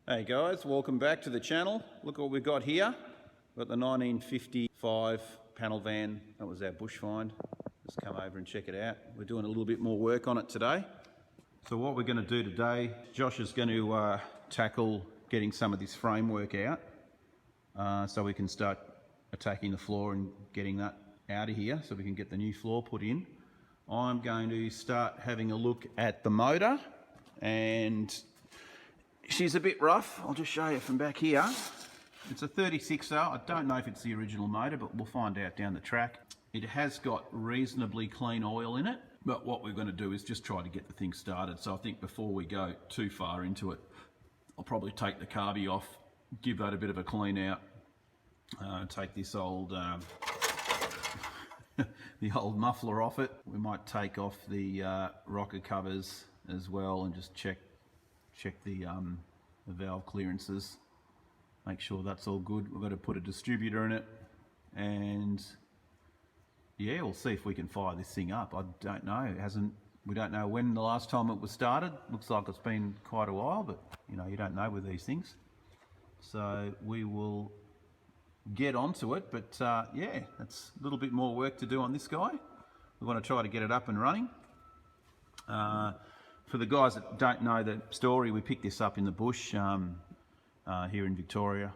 Hey guys, welcome back to the channel. Look what we've got here. We've got the 1955 panel van. That was our bush find. Just come over and check it out. We're doing a little bit more work on it today. So what we're going to do today, Josh is going to tackle getting some of this framework out so we can start attacking the floor and getting that out of here so we can get the new floor put in. I'm going to start having a look at the motor, and she's a bit rough. I'll just show you from back here. It's a 36er. I don't know if it's the original motor, but we'll find out down the track. It has got reasonably clean oil in it, but what we're going to do is just try to get the thing started. So I think before we go too far into it, I'll probably take the carby off, give that a bit of a clean out, take this old the old muffler off it. We might take off the rocker covers as well and just check the valve clearances, make sure that's all good. We've got to put a distributor in it, and yeah, we'll see if we can fire this thing up. I don't know, we don't know when the last time it was started. Looks like it's been quite a while, but you know, you don't know with these things. So we will get onto it, but yeah, that's a little bit more work to do on this guy. We want to try to get it up and running. For the guys that don't know the story, we picked this up in the bush here in Victoria,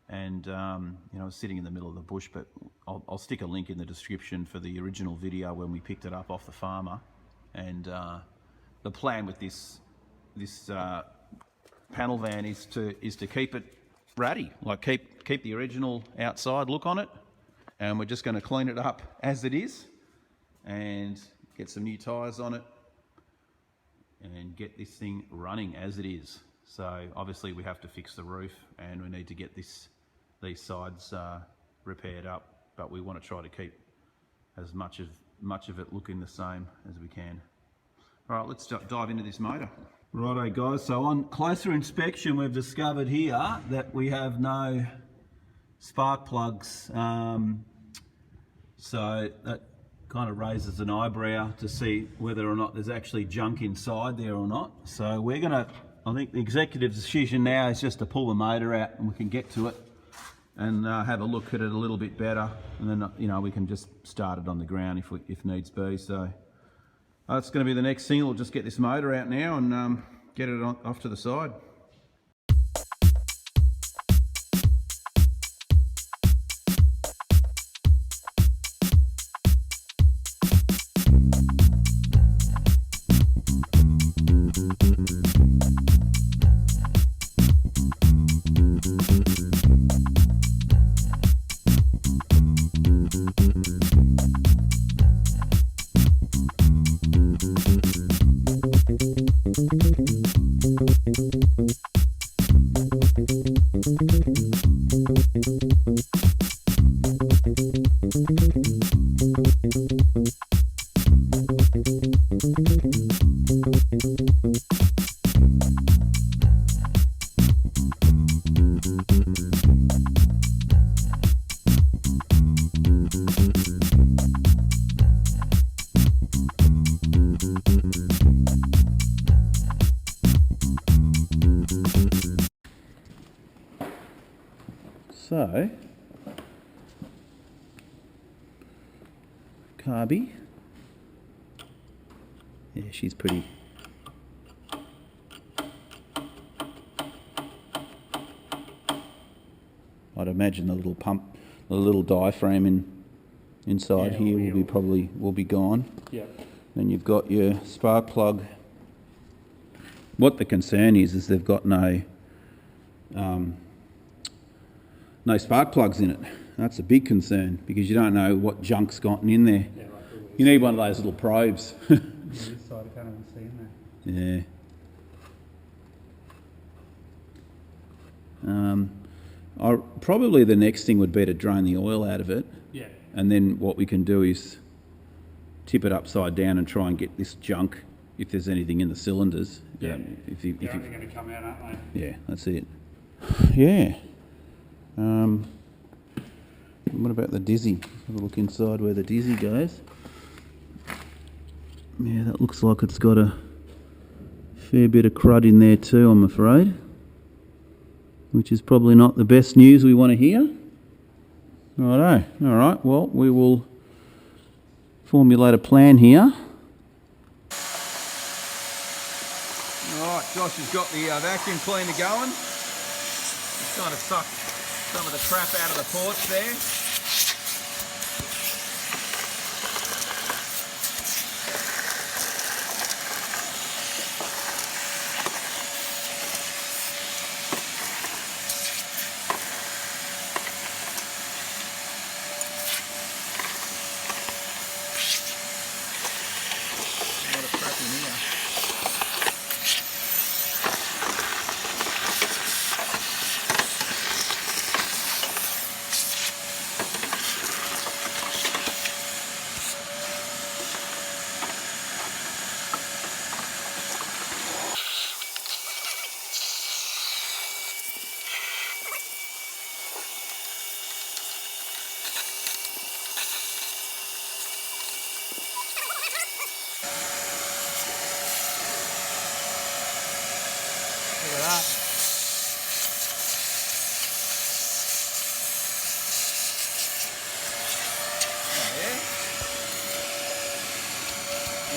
and you know, I was sitting in the middle of the bush, but I'll stick a link in the description for the original video when we picked it up off the farmer. And the plan with this panel van is to keep it ratty, like keep the original outside look on it, and we're just going to clean it up as it is and get some new tyres on it and get this thing running as it is. So obviously we have to fix the roof, and we need to get these sides repaired up, but we want to try to keep as much of it looking the same as we can. All right, let's dive into this motor. Righto guys, so on closer inspection we've discovered here that we have no spark plugs, so that kind of raises an eyebrow to see whether or not there's actually junk inside there or not. So we're gonna, I think the executive decision now is just to pull the motor out and we can get to it and have a look at it a little bit better, and then you know, we can just start it on the ground if needs be. So that's going to be the next thing. We'll just get this motor out now and get it off to the side. So, carby, yeah, she's pretty. I'd imagine the little pump, the little diaphragm inside here will be gone. Yeah. Then you've got your spark plug. What the concern is they've got no spark plugs in it. That's a big concern because you don't know what junk's gotten in there. Yeah, like you need one of those little probes. This side I can't even see in there. Probably the next thing would be to drain the oil out of it. Yeah. And then what we can do is tip it upside down and try and get this junk, if there's anything in the cylinders. Yeah. They're only going to come out, aren't they? Yeah, that's it. Yeah. What about the dizzy? Have a look inside where the dizzy goes. Yeah, that looks like it's got a fair bit of crud in there too, I'm afraid. which is probably not the best news we want to hear. Righto. All right. Well, we will formulate a plan here. All right. Josh has got the vacuum cleaner going. It's kind of sucked some of the crap out of the porch there. Look at that. Oh, yeah.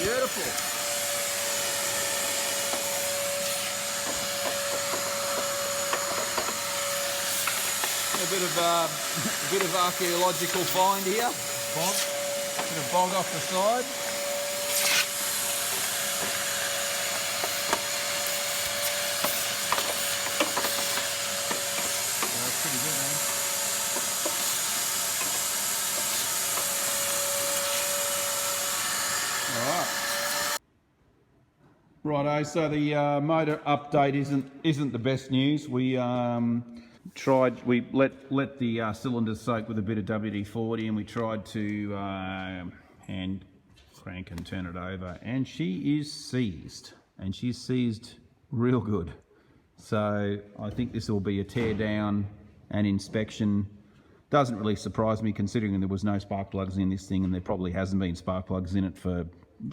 Beautiful. A bit of archaeological find here. Bog. Bit of bog off the side. Righto, so the motor update isn't the best news. We we let the cylinders soak with a bit of WD-40, and we tried to hand crank and turn it over, and she is seized, and she's seized real good. So I think this will be a tear down and inspection. Doesn't really surprise me considering there was no spark plugs in this thing, and there probably hasn't been spark plugs in it for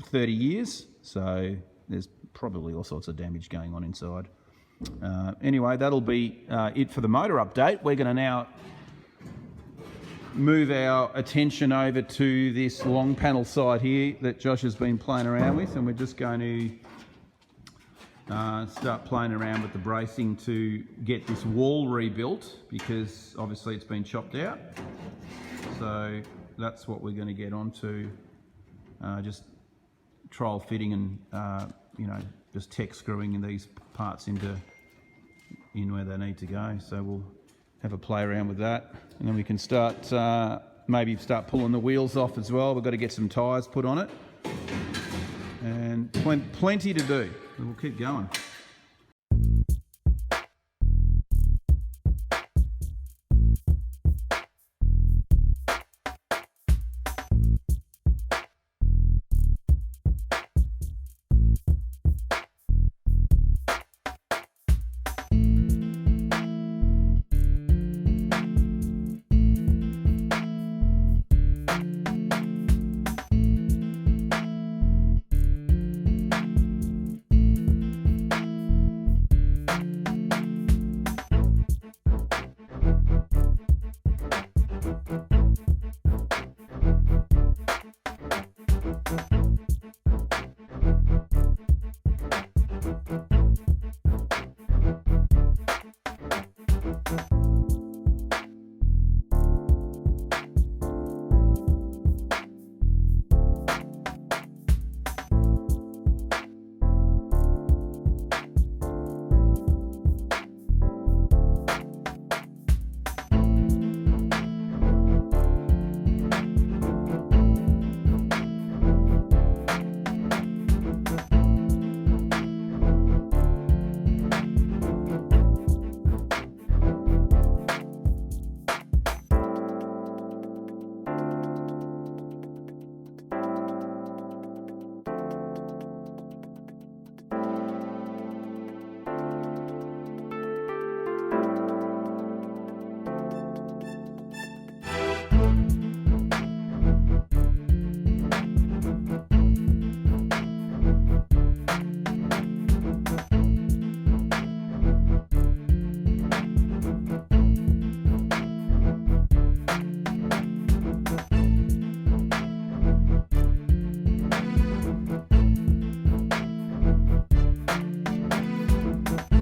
30 years. So there's probably all sorts of damage going on inside. Anyway, that'll be it for the motor update. We're going to now move our attention over to this long panel side here that Josh has been playing around with, and we're just going to start playing around with the bracing to get this wall rebuilt, because obviously it's been chopped out. So that's what we're going to get onto, just trial fitting and just tech screwing in these parts in where they need to go. So we'll have a play around with that, and then we can start maybe start pulling the wheels off as well. We've got to get some tyres put on it, and plenty to do. We'll keep going.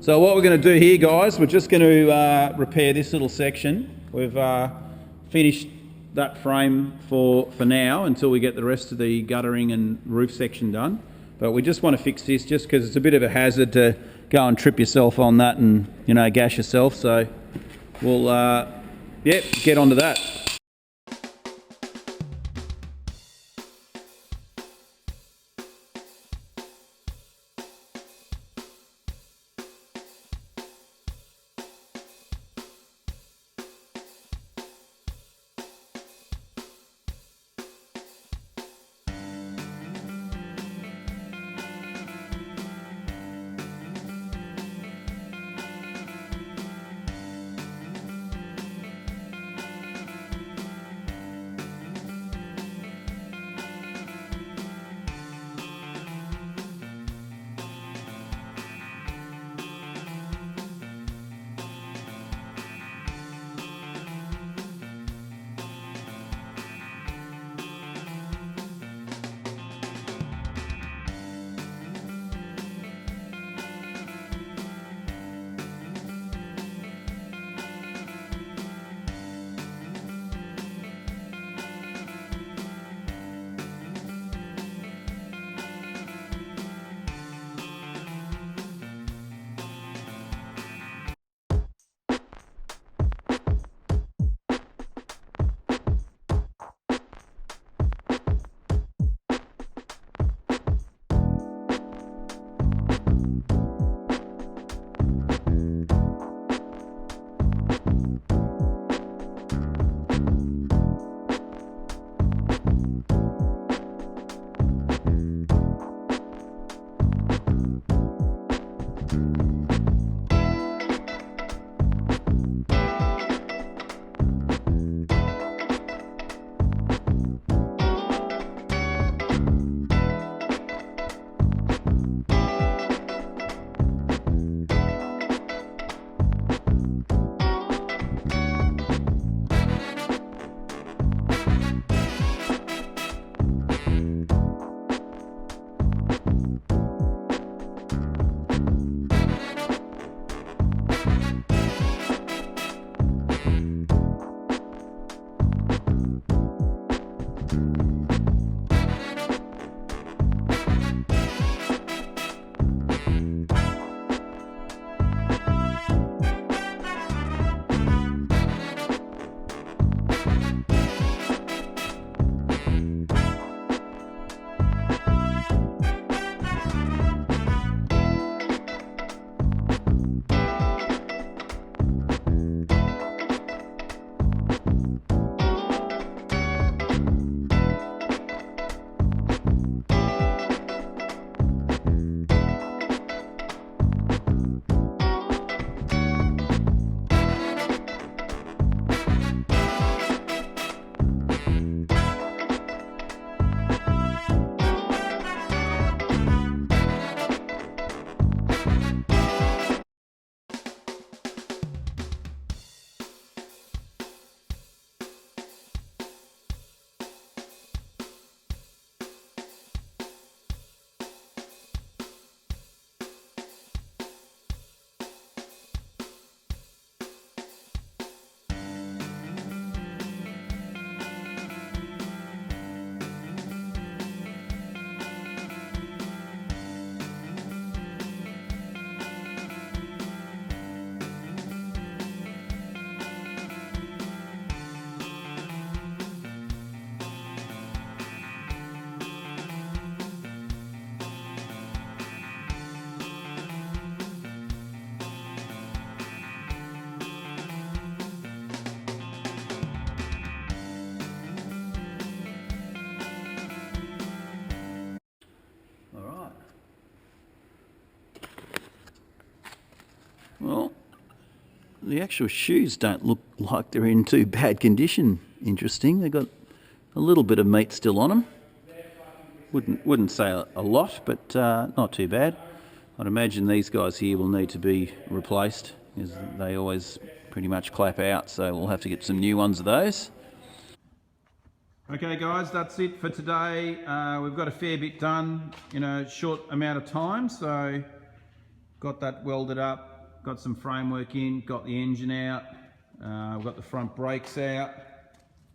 So what we're going to do here, guys, we're just going to repair this little section. We've finished that frame for now until we get the rest of the guttering and roof section done. But we just want to fix this just because it's a bit of a hazard to go and trip yourself on that and, you know, gash yourself. So we'll, get onto that. Well, the actual shoes don't look like they're in too bad condition. Interesting. They've got a little bit of meat still on them. Wouldn't say a lot, but not too bad. I'd imagine these guys here will need to be replaced, because they always pretty much clap out, so we'll have to get some new ones of those. Okay guys, that's it for today. We've got a fair bit done in a short amount of time, so got that welded up, got some framework in, got the engine out, we've got the front brakes out.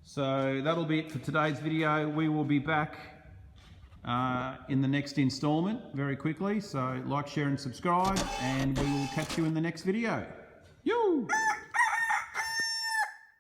So that'll be it for today's video. We will be back in the next installment very quickly. So like, share and subscribe, and we will catch you in the next video. Yo!